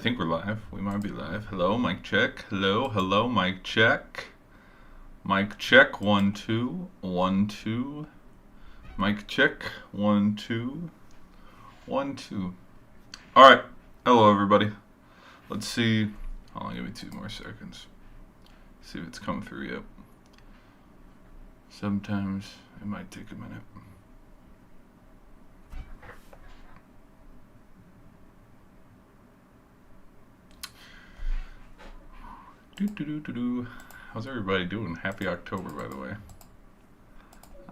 think we're live. We might be live. Hello, mic check. Hello, mic check. Mic check, 1, 2, 1, 2. Mic check, 1, 2, 1, 2. Alright, hello everybody. Let's see. Hold on, give me 2 more seconds. See if it's come through yet. Sometimes it might take a minute. How's everybody doing? Happy October, by the way.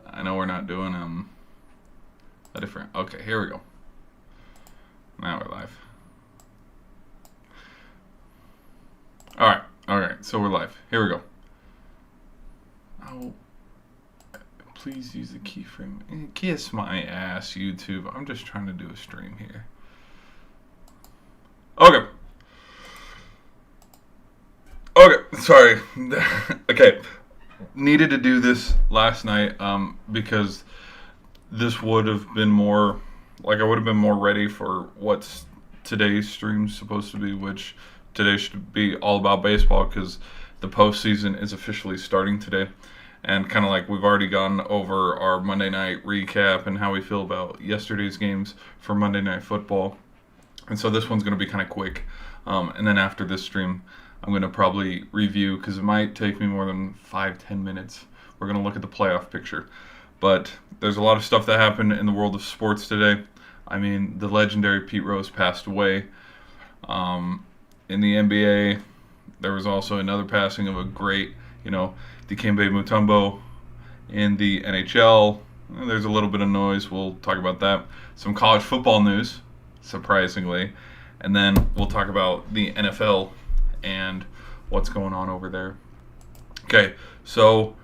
I know we're not doing a different. Okay, here we go. Now we're live. All right. So we're live. Here we go. Oh, please use the keyframe. Kiss my ass, YouTube. I'm just trying to do a stream here. Okay. Sorry. Okay, needed to do this last night because this would have been more, like I would have been more ready for what's today's stream's supposed to be, which today should be all about baseball because the postseason is officially starting today. And kind of like we've already gone over our Monday night recap and how we feel about yesterday's games for Monday Night Football. And so this one's going to be kind of quick. And then after this stream, I'm going to probably review, because it might take me more than 5-10 minutes. We're going to look at the playoff picture. But there's a lot of stuff that happened in the world of sports today. I mean, the legendary Pete Rose passed away. In the NBA, there was also another passing of a great, Dikembe Mutombo. In the NHL, there's a little bit of noise. We'll talk about that. Some college football news, surprisingly. And then we'll talk about the NFL and what's going on over there. Okay, so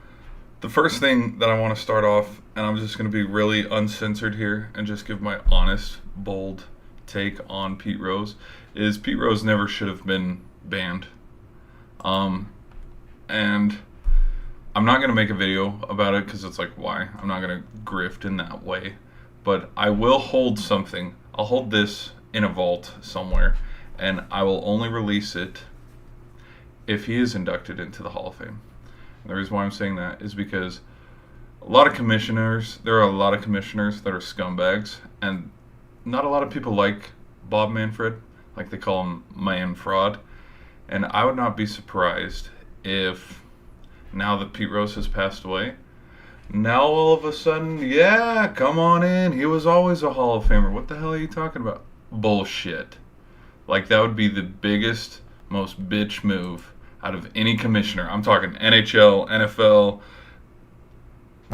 the first thing that I want to start off, and I'm just going to be really uncensored here and just give my honest, bold take on Pete Rose, is Pete Rose never should have been banned. And I'm not going to make a video about it because it's like, why? I'm not going to grift in that way. But I will hold something. I'll hold this in a vault somewhere, and I will only release it if he is inducted into the Hall of Fame. And the reason why I'm saying that is because there are a lot of commissioners that are scumbags, and not a lot of people like Bob Manfred, like they call him Man Fraud. And I would not be surprised if, now that Pete Rose has passed away, now all of a sudden, yeah, come on in, he was always a Hall of Famer. What the hell are you talking about? Bullshit. Like, that would be the biggest, most bitch move out of any commissioner. I'm talking NHL, NFL.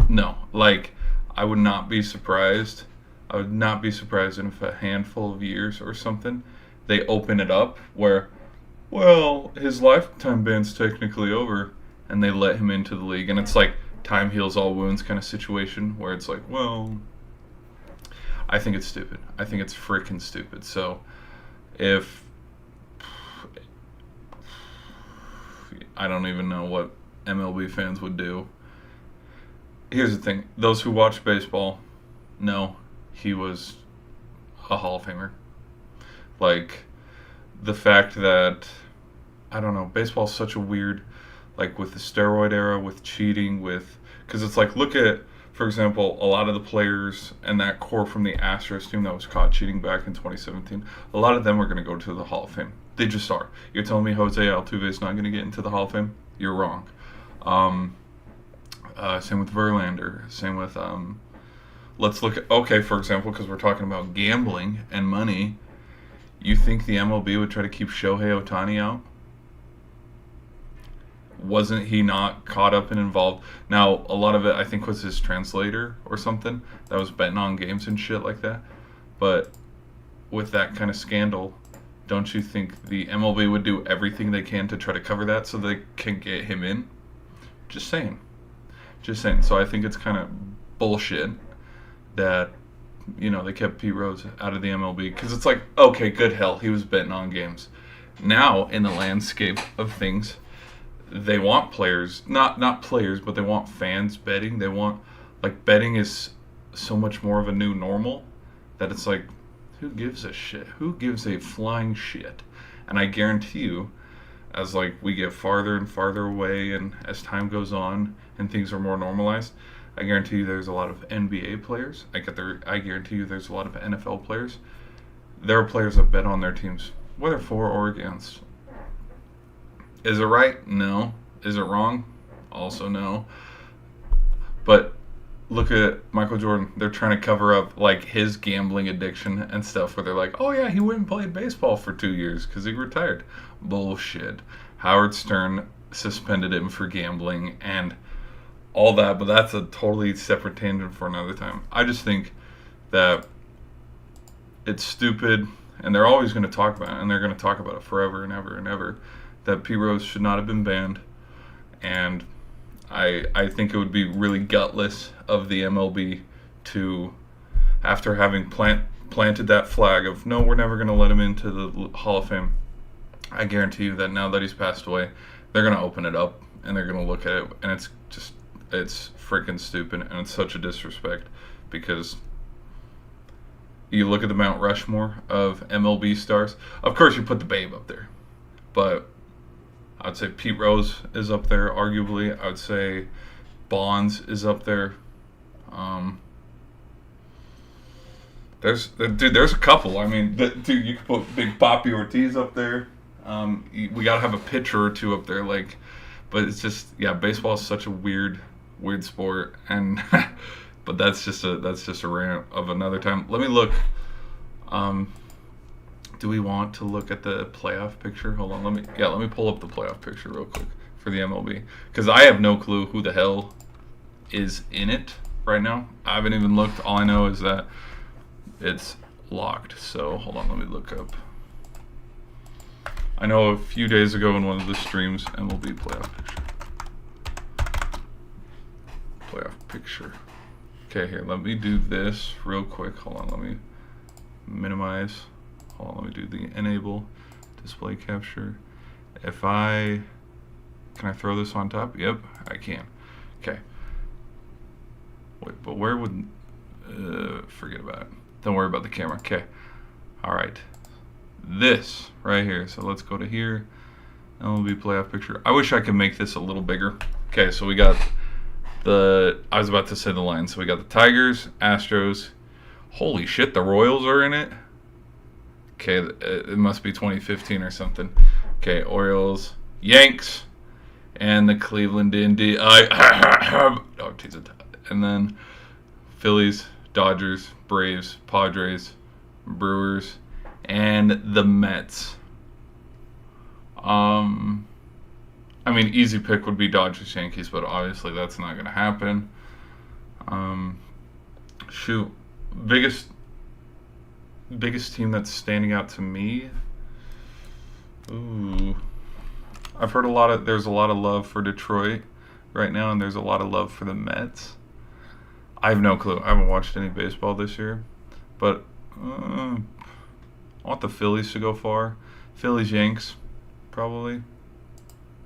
No, like, I would not be surprised. I would not be surprised if a handful of years or something, they open it up where, well, his lifetime ban's technically over, and they let him into the league. And it's like time heals all wounds kind of situation where it's like, well, I think it's stupid. I think it's freaking stupid. So if I don't even know what MLB fans would do. Here's the thing. Those who watch baseball know he was a Hall of Famer. Like, the fact that, I don't know, baseball's such a weird, like with the steroid era, with cheating, because it's like, look at, for example, a lot of the players and that core from the Astros team that was caught cheating back in 2017, a lot of them are going to go to the Hall of Fame. They just are. You're telling me Jose Altuve is not going to get into the Hall of Fame? You're wrong. Same with Verlander. Same with, let's look at, okay, for example, because we're talking about gambling and money, you think the MLB would try to keep Shohei Ohtani out? Wasn't he not caught up and involved? Now, a lot of it, I think, was his translator or something that was betting on games and shit like that. But with that kind of scandal, don't you think the MLB would do everything they can to try to cover that so they can get him in? Just saying. So I think it's kind of bullshit that, they kept Pete Rose out of the MLB. Because it's like, okay, good hell, he was betting on games. Now, in the landscape of things, they want players, not players, but they want fans betting. They want, like, betting is so much more of a new normal that it's like, who gives a shit? Who gives a flying shit? And I guarantee you, as like we get farther and farther away, and as time goes on and things are more normalized, I guarantee you there's a lot of NBA players. I guarantee you there's a lot of NFL players. There are players that bet on their teams, whether for or against. Is it right? No. Is it wrong? Also no. But look at Michael Jordan. They're trying to cover up like his gambling addiction and stuff where they're like, oh yeah, he went and played baseball for 2 years because he retired. Bullshit. Howard Stern suspended him for gambling and all that, but that's a totally separate tangent for another time. I just think that it's stupid, and they're always going to talk about it, and they're going to talk about it forever and ever and ever, that Pete Rose should not have been banned. And I think it would be really gutless of the MLB to, after having planted that flag of, no, we're never going to let him into the Hall of Fame, I guarantee you that now that he's passed away, they're going to open it up, and they're going to look at it, and it's freaking stupid, and it's such a disrespect, because you look at the Mount Rushmore of MLB stars. Of course, you put the Babe up there, but I would say Pete Rose is up there, arguably. I would say Bonds is up there. There's a couple. I mean, dude, you could put Big Papi Ortiz up there. We gotta have a pitcher or two up there, like. But it's just, yeah, baseball is such a weird sport, and but that's just a rant of another time. Let me look. Do we want to look at the playoff picture? Hold on, let me pull up the playoff picture real quick for the MLB, because I have no clue who the hell is in it right now. I haven't even looked. All I know is that it's locked. So hold on, let me look up. I know a few days ago in one of the streams, MLB playoff picture. Okay, here, let me do this real quick. Hold on, let me minimize. Hold on, let me do the enable display capture. Can I throw this on top? Yep, I can. Okay. Wait, but where would, forget about it. Don't worry about the camera. Okay. All right. This right here. So let's go to here. MLB playoff picture. I wish I could make this a little bigger. Okay, so we got I was about to say the line. So we got the Tigers, Astros. Holy shit, the Royals are in it. Okay, it must be 2015 or something. Okay, Orioles, Yanks, and the Cleveland Indians. Oh, geez, and then Phillies, Dodgers, Braves, Padres, Brewers, and the Mets. I mean, easy pick would be Dodgers, Yankees, but obviously that's not going to happen. Biggest team that's standing out to me. Ooh, I've heard there's a lot of love for Detroit right now, and there's a lot of love for the Mets. I have no clue. I haven't watched any baseball this year, but I want the Phillies to go far. Phillies, Yanks, probably.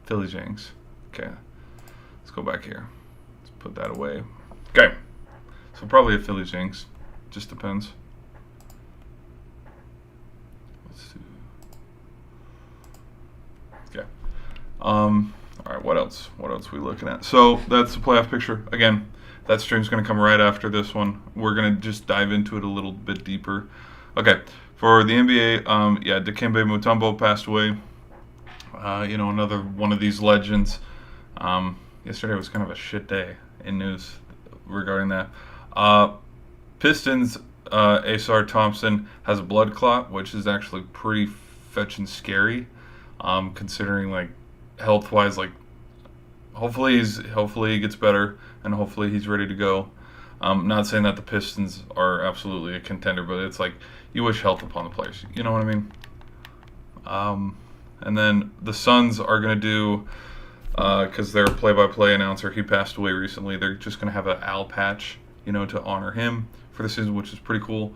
Phillies, Yanks. Okay, let's go back here. Let's put that away. Okay, so probably a Phillies, Yanks. Just depends. Let's see. Okay. All right. What else? What else are we looking at? So that's the playoff picture. Again, that stream's going to come right after this one. We're going to just dive into it a little bit deeper. Okay. For the NBA, Dikembe Mutombo passed away. Another one of these legends. Yesterday was kind of a shit day in news regarding that. Pistons, Asar Thompson has a blood clot, which is actually pretty fetching scary, considering like health-wise. Like, hopefully he gets better, and hopefully he's ready to go. Not saying that the Pistons are absolutely a contender, but it's like you wish health upon the players. You know what I mean? And then the Suns are going to do, because their play-by-play announcer, he passed away recently, they're just going to have an Al patch, to honor him for the season, which is pretty cool.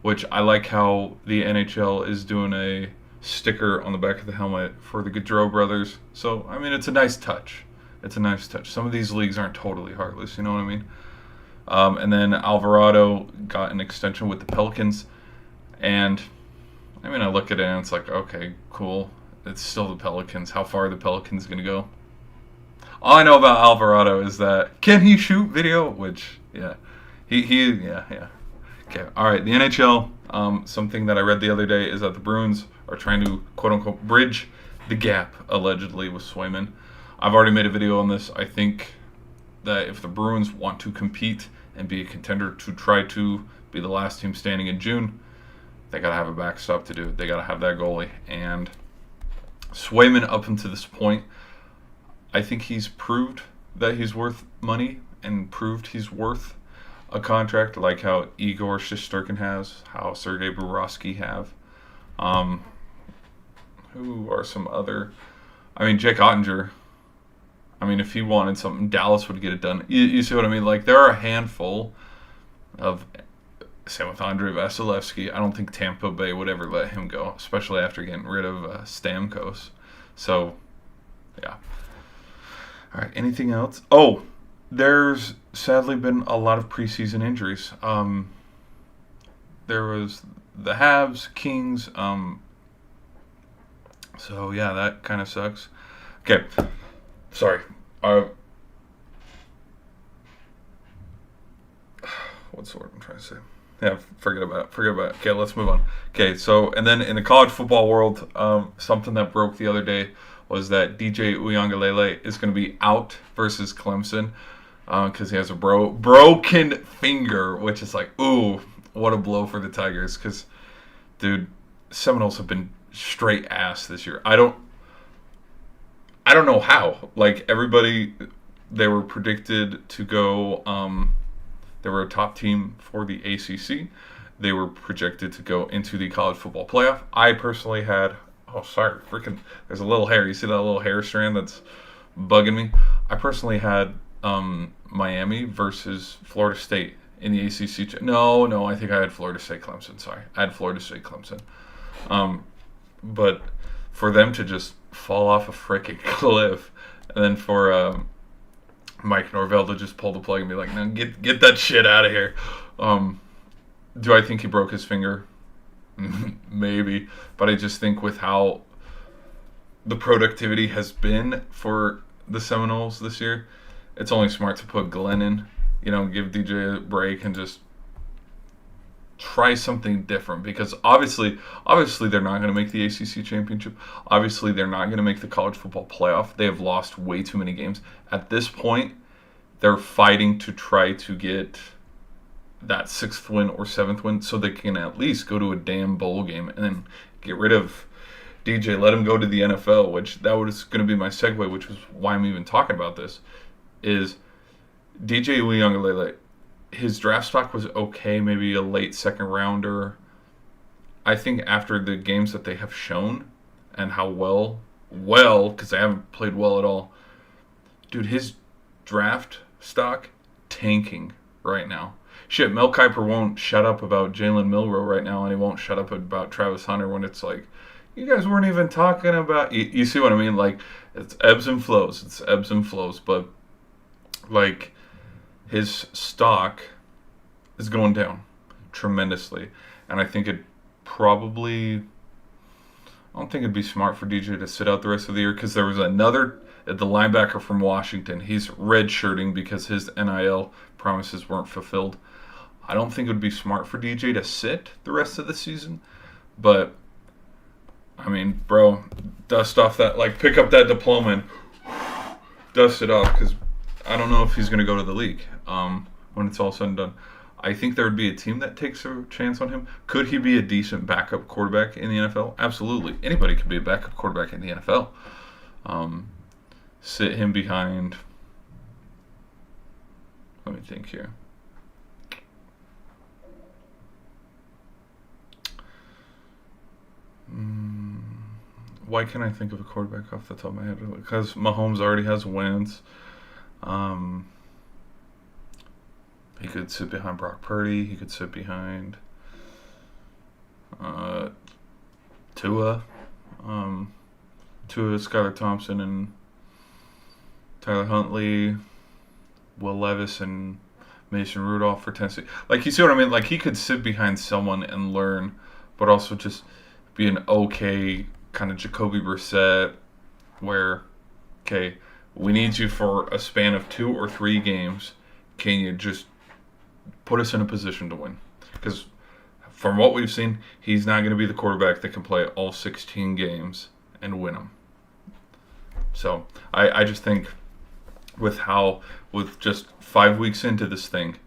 Which I like how the NHL is doing a sticker on the back of the helmet for the Gaudreau brothers. So, I mean, it's a nice touch. Some of these leagues aren't totally heartless, you know what I mean? And then Alvarado got an extension with the Pelicans. And, I mean, I look at it and it's like, okay, cool. it's still the Pelicans. How far are the Pelicans going to go? All I know about Alvarado is that can he shoot video? Which yeah. Okay, all right. The NHL. Something that I read the other day is that the Bruins are trying to quote unquote bridge the gap allegedly with Swayman. I've already made a video on this. I think that if the Bruins want to compete and be a contender to try to be the last team standing in June, they got to have a backstop to do it. They got to have that goalie. And Swayman, up until this point, I think he's proved that he's worth money and proved he's worth a contract, like how Igor Shesterkin has, how Sergei Bobrovsky have. Who are some other? I mean, Jake Ottinger. I mean, if he wanted something, Dallas would get it done. You see what I mean? Like, there are a handful of, same with Andrei Vasilevsky. I don't think Tampa Bay would ever let him go, especially after getting rid of Stamkos. So, yeah. All right, anything else? Oh, there's sadly been a lot of preseason injuries. There was the Habs, Kings. So, yeah, that kind of sucks. Okay. Sorry. What's the word I'm trying to say? Yeah, forget about it. Okay, let's move on. Okay, so, and then in the college football world, something that broke the other day was that DJ Uiagalelei is going to be out versus Clemson because he has a broken finger, which is like, ooh, what a blow for the Tigers. Because, dude, Seminoles have been straight ass this year. I don't know how. Like, everybody, they were predicted to go, they were a top team for the ACC. They were projected to go into the college football playoff. I personally had, there's a little hair. You see that little hair strand that's bugging me? I personally had Miami versus Florida State in the ACC. No, I think I had Florida State Clemson. Sorry. I had Florida State Clemson. But for them to just fall off a freaking cliff, and then for Mike Norvell to just pull the plug and be like, "Man, get that shit out of here." Do I think he broke his finger? Maybe, but I just think with how the productivity has been for the Seminoles this year, it's only smart to put Glenn in. Give DJ a break and just try something different, because obviously they're not going to make the ACC championship. Obviously they're not going to make the college football playoff. They have lost way too many games. At this point, they're fighting to try to get that 6th win or 7th win so they can at least go to a damn bowl game and then get rid of DJ, let him go to the NFL, which that was going to be my segue, which was why I'm even talking about this, is DJ Uiagalelei. His draft stock was okay, maybe a late second rounder. I think after the games that they have shown and how well, because they haven't played well at all, dude, his draft stock tanking right now. Shit, Mel Kiper won't shut up about Jalen Milroe right now, and he won't shut up about Travis Hunter when it's like, you guys weren't even talking about... You see what I mean? Like, it's ebbs and flows. But, like, his stock is going down tremendously. And I think I don't think it'd be smart for DJ to sit out the rest of the year, because there was the linebacker from Washington. He's redshirting because his NIL promises weren't fulfilled. I don't think it would be smart for DJ to sit the rest of the season. But, I mean, bro, dust off that, pick up that diploma and dust it off, because I don't know if he's going to go to the league when it's all said and done. I think there would be a team that takes a chance on him. Could he be a decent backup quarterback in the NFL? Absolutely. Anybody could be a backup quarterback in the NFL. Sit him behind... Let me think here. Why can't I think of a quarterback off the top of my head? Because Mahomes already has wins. He could sit behind Brock Purdy. He could sit behind Tua. Tua, Skylar Thompson, and Tyler Huntley, Will Levis, and Mason Rudolph for Tennessee. You see what I mean? He could sit behind someone and learn, but also just be an okay kind of Jacoby Brissett, where, okay, we need you for a span of 2 or 3 games. Can you just put us in a position to win? Because from what we've seen, he's not going to be the quarterback that can play all 16 games and win them. So I just think with just 5 weeks into this thing,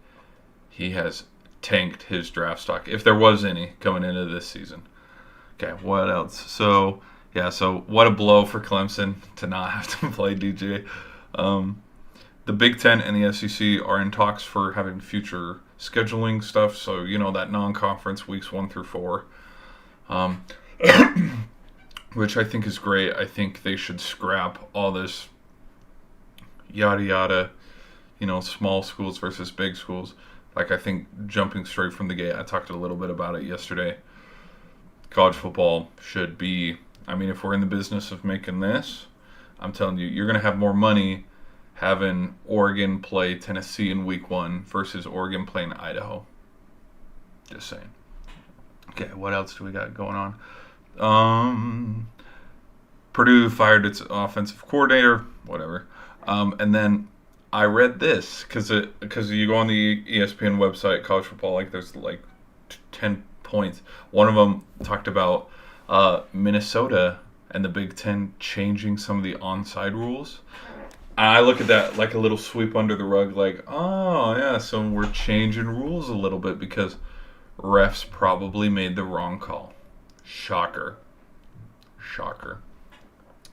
he has tanked his draft stock, if there was any coming into this season. Okay, what else? So what a blow for Clemson to not have to play DJ. The Big Ten and the SEC are in talks for having future scheduling stuff. So, that non-conference weeks 1 through 4, which I think is great. I think they should scrap all this yada yada, small schools versus big schools. Like, I think jumping straight from the gate, I talked a little bit about it yesterday. College football should be, if we're in the business of making this, I'm telling you, you're going to have more money having Oregon play Tennessee in week 1 versus Oregon playing Idaho. Just saying. Okay, what else do we got going on? Purdue fired its offensive coordinator, whatever. And then I read this because you go on the ESPN website, college football, there's 10 points. One of them talked about Minnesota and the Big Ten changing some of the onside rules. I look at that like a little sweep under the rug, oh yeah, so we're changing rules a little bit because refs probably made the wrong call. Shocker.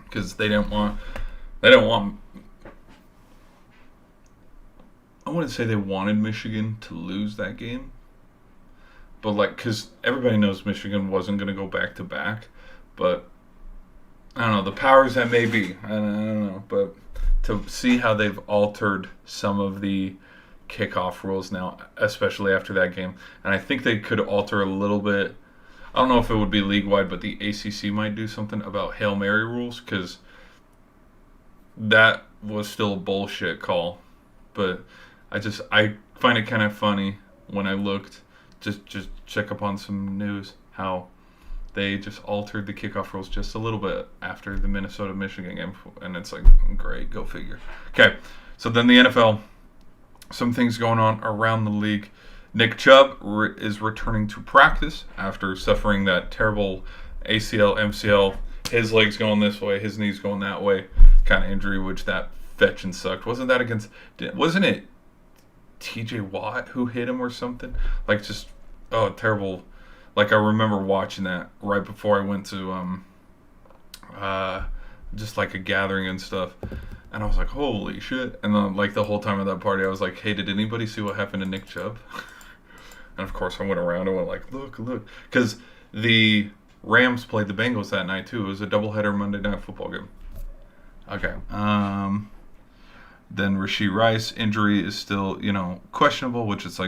Because they didn't want. I wouldn't say they wanted Michigan to lose that game, but because everybody knows Michigan wasn't going to go back to back, but I don't know, the powers that may be. I don't know, but to see how they've altered some of the kickoff rules now, especially after that game, and I think they could alter a little bit. I don't know if it would be league-wide, but the ACC might do something about Hail Mary rules, because that was still a bullshit call. But I find it kind of funny when I looked, just check up on some news, how they just altered the kickoff rules just a little bit after the Minnesota-Michigan game, and it's great, go figure. Okay, so then the NFL, some things going on around the league. Nick Chubb is returning to practice after suffering that terrible ACL, MCL, his legs going this way, his knees going that way kind of injury, which that fetching sucked. Wasn't it TJ Watt who hit him or something? Terrible. I remember watching that right before I went to just a gathering and stuff. And I was like, holy shit. And then the whole time at that party I was like, hey, did anybody see what happened to Nick Chubb? And of course I went around and went look. Because the Rams played the Bengals that night too. It was a doubleheader Monday Night Football game. Okay. Then Rashee Rice injury is still, questionable, which is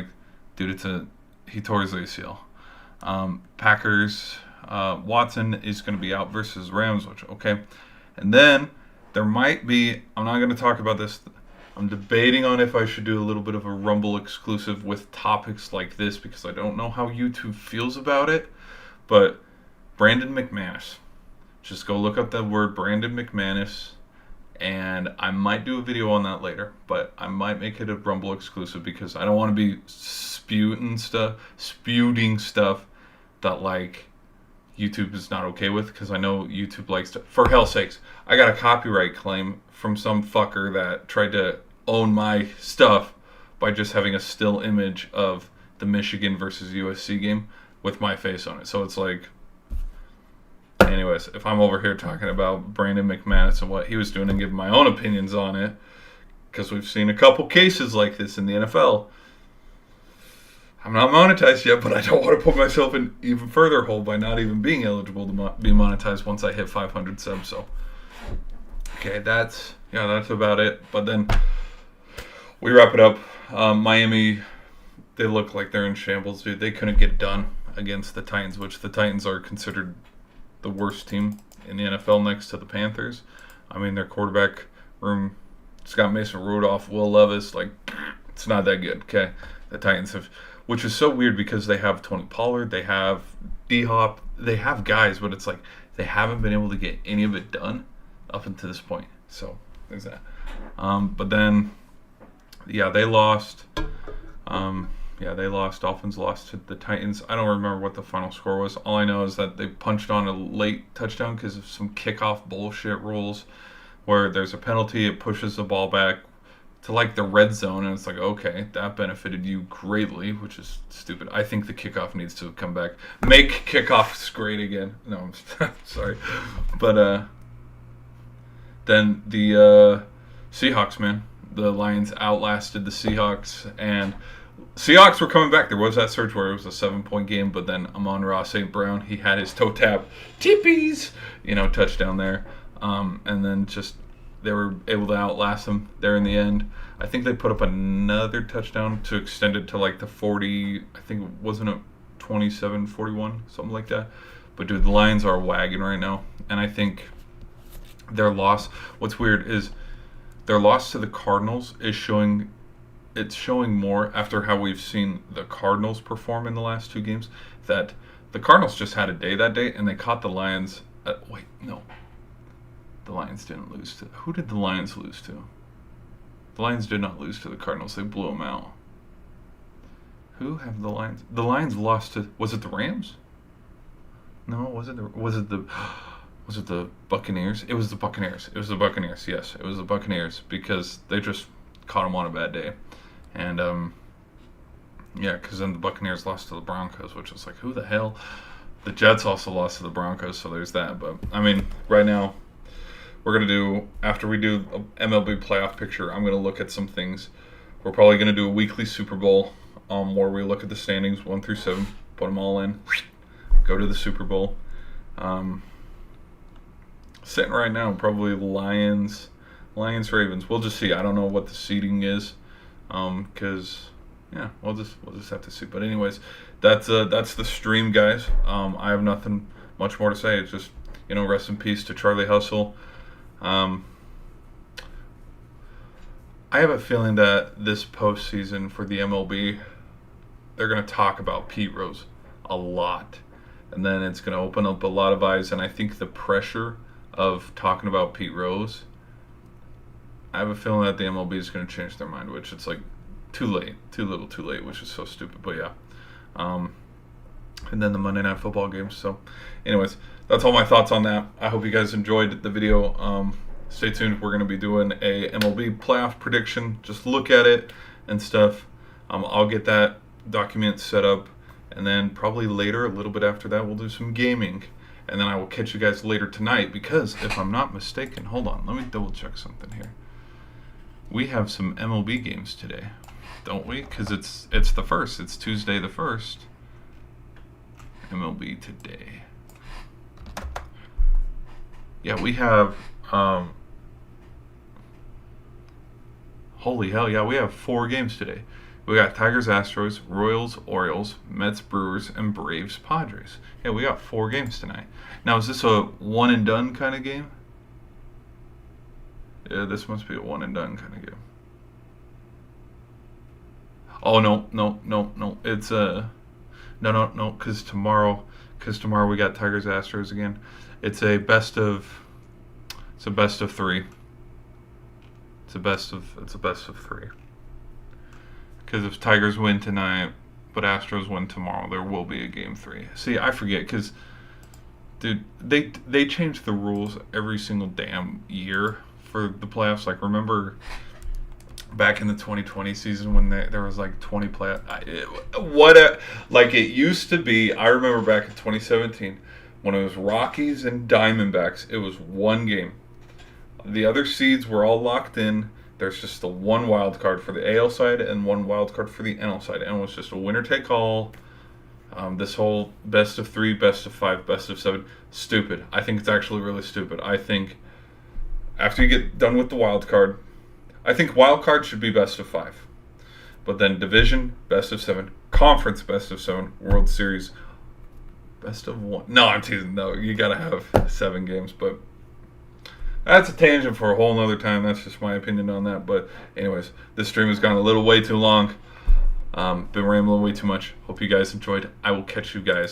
due to he tore his ACL. Packers, Watson is going to be out versus Rams, which, okay. And then there might be, I'm not going to talk about this. I'm debating on if I should do a little bit of a Rumble exclusive with topics like this because I don't know how YouTube feels about it. But Brandon McManus. Just go look up the word Brandon McManus, and I might do a video on that later. But I might make it a Rumble exclusive because I don't want to be spewing stuff that YouTube is not okay with, because I know YouTube likes to. For hell's sakes, I got a copyright claim from some fucker that tried to own my stuff by just having a still image of the Michigan versus USC game with my face on it. So it's anyways, if I'm over here talking about Brandon McManus and what he was doing and giving my own opinions on it, because we've seen a couple cases like this in the NFL. I'm not monetized yet, but I don't want to put myself in even further hole by not even being eligible to be monetized once I hit 500 subs. So, okay, that's about it. But then we wrap it up. Miami, they look like they're in shambles, dude. They couldn't get done against the Titans, which the Titans are considered the worst team in the NFL next to the Panthers. Their quarterback room, it's got Mason Rudolph, Will Levis, it's not that good, okay? The Titans have, which is so weird because they have Tony Pollard, they have D-Hop, they have guys, but it's they haven't been able to get any of it done up until this point. So there's that. But then, yeah, they lost. They lost. Dolphins lost to the Titans. I don't remember what the final score was. All I know is that they punched on a late touchdown because of some kickoff bullshit rules where there's a penalty, it pushes the ball back to like the red zone, and it's like, okay, that benefited you greatly, which is stupid. I think the kickoff needs to come back. Make kickoffs great again. No, I'm sorry. But then the Seahawks, man. The Lions outlasted the Seahawks, and Seahawks were coming back. There was that surge where it was a 7-point game, but then Amon-Ra St. Brown, he had his toe tap, tippies, touchdown there. And then just they were able to outlast them there in the end. I think they put up another touchdown to extend it to like the 40, I think it wasn't a 27-41, something like that. But dude, the Lions are a wagon right now. And I think their loss, what's weird is their loss to the Cardinals is showing more after how we've seen the Cardinals perform in the last two games, that the Cardinals just had a day that day and they caught the Lions. The Lions didn't lose to. Who did the Lions lose to? The Lions did not lose to the Cardinals. They blew them out. Who have the Lions? The Lions lost to. Was it the Rams? No, was it the Buccaneers? It was the Buccaneers. It was the Buccaneers. Yes, it was the Buccaneers because they just caught them on a bad day, and because then the Buccaneers lost to the Broncos, which was like, who the hell? The Jets also lost to the Broncos, so there's that. But I mean, right now, we're going to do, after we do a MLB playoff picture, I'm going to look at some things. We're probably going to do a weekly Super Bowl where we look at the standings 1 through 7, put them all in, go to the Super Bowl. Sitting right now, probably Lions, Ravens. We'll just see. I don't know what the seeding is, because we'll just have to see. But anyways, that's the stream, guys. I have nothing much more to say. It's just rest in peace to Charlie Hustle. I have a feeling that this postseason for the MLB, they're going to talk about Pete Rose a lot, and then it's going to open up a lot of eyes. And I think the pressure of talking about Pete Rose, I have a feeling that the MLB is going to change their mind, which it's like too late, too little, too late, which is so stupid. But yeah, and then the Monday Night Football games. So, anyways, that's all my thoughts on that. I hope you guys enjoyed the video. Stay tuned. We're going to be doing a MLB playoff prediction. Just look at it and stuff. I'll get that document set up, and then probably later, a little bit after that, we'll do some gaming. And then I will catch you guys later tonight because, if I'm not mistaken, hold on, let me double check something here. We have some MLB games today, don't we? Because it's the 1st. It's Tuesday the 1st. MLB today. Yeah, we have, holy hell, yeah, we have 4 games today. We got Tigers, Astros, Royals, Orioles, Mets, Brewers, and Braves, Padres. Yeah, we got 4 games tonight. Now, is this a one and done kind of game? Yeah, this must be a one and done kind of game. Oh, no. It's no, because tomorrow we got Tigers, Astros again. It's a best of 3. It's a best of 3. Because if Tigers win tonight, but Astros win tomorrow, there will be a game 3. See, I forget because, dude, they change the rules every single damn year for the playoffs. Like, remember back in the 2020 season when there was like 20 playoffs? Like it used to be. I remember back in 2017 when it was Rockies and Diamondbacks. It was one game. The other seeds were all locked in. There's just the one wild card for the AL side and one wild card for the NL side, and it was just a winner take all. This whole best of 3, best of 5, best of 7, stupid. I think it's actually really stupid. I think after you get done with the wild card, I think wild card should be best of 5, but then division best of 7, conference best of 7, World Series best of 1. No, I'm teasing. No, you gotta have 7 games, but. That's a tangent for a whole nother time. That's just my opinion on that. But anyways, this stream has gone a little way too long. Been rambling way too much. Hope you guys enjoyed. I will catch you guys